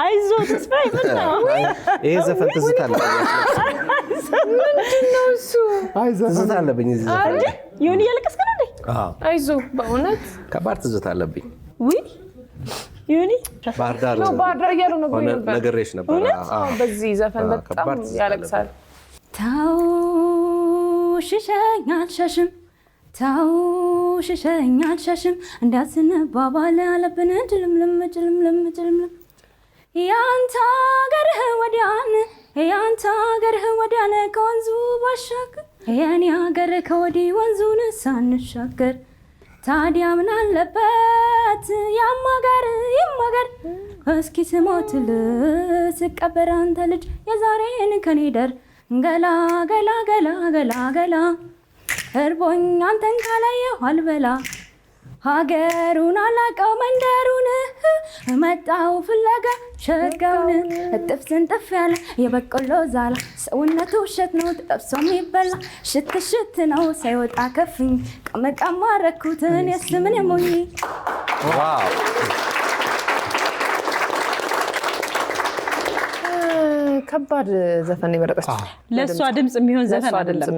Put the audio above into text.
አይዞ ተስፋዬ ምን ነው ይሄ ዘፈን ትዝታ አለ ምንድነው እሱ ትዝታ አለብኝ እዚህ ዘፈን ዮኒ ያለቀስከ ነው እንዴ አይዞ በእውነት ከባድ ትዝታ አለብኝ ውይ ዮኒ ባህርዳር ነው ባህርዳር ያሉ ነው ነገርሽ ነበር በዚህ ዘፈን በጣም ያለቅሳል ታው ሽሸኝ አልሸሽም ታው ሽሸኝ አልሸሽም እንዳስንባባል አለብን ጭልምልም ያንተ አገርህ ወዲያን ከወንዙ ባሻገር የኔ አገር ከወዲህ ወንዙን ሳንሻገር ታዲያ ምን አለበት ያማገር እስኪ ስሞትል ስቀበር አንተ ልጅ የዛሬን ከኔ ደር ገላ እርቦኝ አንተን ካላየሁ አልበላ ሀገሩን አላቀው መንደሩን መጣው ፍለጋ ሸጋውን እጥፍ ስንጥፍ ያለ የበቆሎ ዛላ ሰውነቱ ውሸት ነው ተጠብሶ የሚበላ ሽት ነው ሳይወጣ ከፍኝ ቀመቃማ ረኩትን የስምን ሞኝ ዋው ከባድ ዘፈን ይመረጣች ለሷ ድምጽ የሚሆን ዘፈን አይደለም